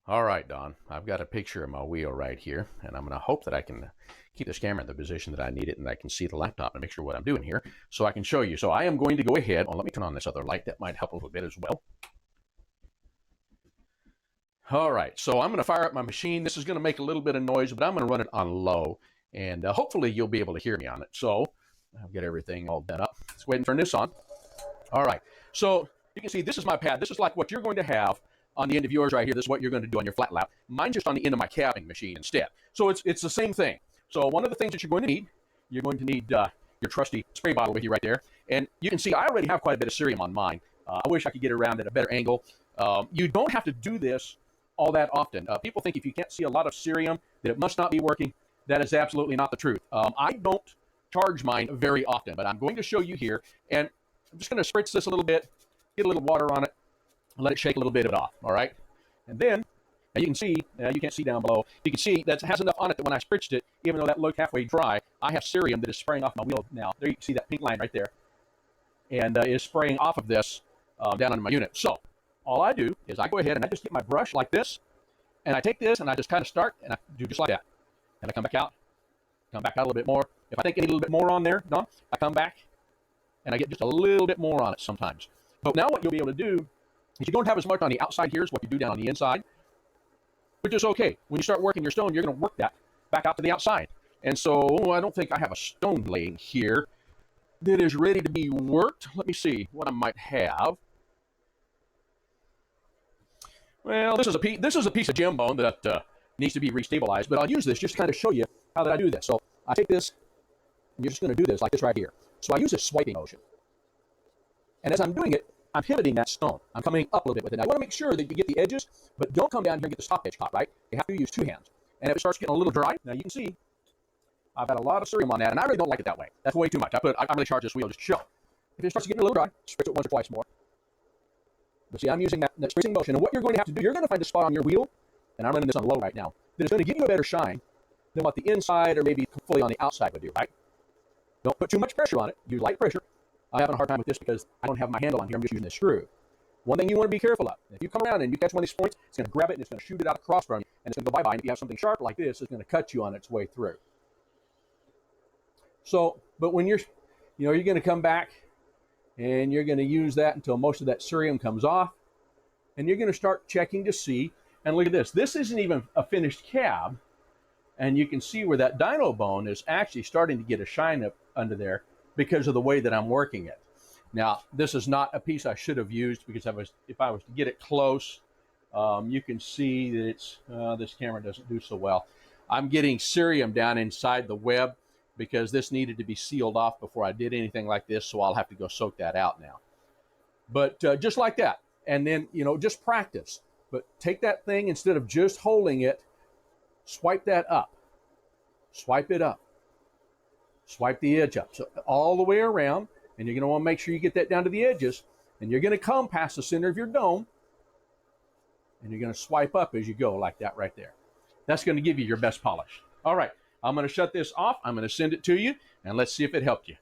All right, Don, I've got a picture of my wheel right here, and I'm going to hope that I can keep this camera in the position that I need it and I can see the laptop and make sure what I'm doing here so I can show you. So I am going to go ahead. Let me turn on this other light. That might help a little bit as well. All right, so I'm going to fire up my machine. This is going to make a little bit of noise, but I'm going to run it on low, and hopefully you'll be able to hear me on it. So I'll get everything all done up. Let's go ahead and turn this on. All right, so you can see this is my pad. This is like what you're going to have on the end of yours right here. This is what you're going to do on your flat lap. Mine's just on the end of my cabbing machine instead. So it's the same thing. So one of the things that you're going to need your trusty spray bottle with you right there. And you can see I already have quite a bit of cerium on mine. I wish I could get it around at a better angle. You don't have to do this all that often. People think if you can't see a lot of cerium that it must not be working. That is absolutely not the truth. I don't charge mine very often, but I'm going to show you here. And I'm just going to spritz this a little bit, get a little water on it, and let it shake a little bit of it off, all right? And then, you can see, you can't see down below, you can see that it has enough on it that when I spritzed it, even though that looked halfway dry, I have cerium that is spraying off my wheel now. There you can see that pink line right there, and is spraying off of this down on my unit. So, all I do is I go ahead and I just get my brush like this, and I take this and I just kind of start, and I do just like that. And I come back out a little bit more. If I think I need a little bit more on there, Don, I come back, and I get just a little bit more on it sometimes. But now what you'll be able to do is you don't have as much on the outside here as what you do down on the inside, which is okay. When you start working your stone, you're going to work that back out to the outside. And so I don't think I have a stone laying here that is ready to be worked. Let me see what I might have. Well, this is a piece of gem bone that needs to be restabilized, but I'll use this just to kind of show you how that I do this. So I take this, and you're just going to do this like this right here. So I use this swiping motion. And as I'm doing it, I'm pivoting that stone. I'm coming up a little bit with it. Now, I want to make sure that you get the edges, but don't come down here and get the stop edge caught, right? You have to use two hands. And if it starts getting a little dry, now you can see I've got a lot of cerium on that, and I really don't like it that way. That's way too much. I really charge this wheel just to show. If it starts getting a little dry, spritz it once or twice more. But see, I'm using that spritzing motion, and what you're going to have to do, you're going to find a spot on your wheel, and I'm running this on low right now, that is going to give you a better shine than what the inside or maybe fully on the outside would do, right? Don't put too much pressure on it. Use light pressure. I'm having a hard time with this because I don't have my handle on here. I'm just using this screw. One thing you want to be careful of, if you come around and you catch one of these points, it's going to grab it and it's going to shoot it out across from you, and it's going to go bye-bye. And if you have something sharp like this, it's going to cut you on its way through. So, but when you're going to come back and you're going to use that until most of that cerium comes off, and you're going to start checking to see, and look at this. This isn't even a finished cab, and you can see where that dyno bone is actually starting to get a shine up under there because of the way that I'm working it. Now, this is not a piece I should have used because if I was to get it close, you can see that this camera doesn't do so well. I'm getting cerium down inside the web because this needed to be sealed off before I did anything like this, so I'll have to go soak that out now. But just like that, and then, just practice. But take that thing, instead of just holding it, swipe that up. Swipe it up. Swipe the edge up. So all the way around, and you're going to want to make sure you get that down to the edges, and you're going to come past the center of your dome, and you're going to swipe up as you go like that right there. That's going to give you your best polish. All right, I'm going to shut this off. I'm going to send it to you, and let's see if it helped you.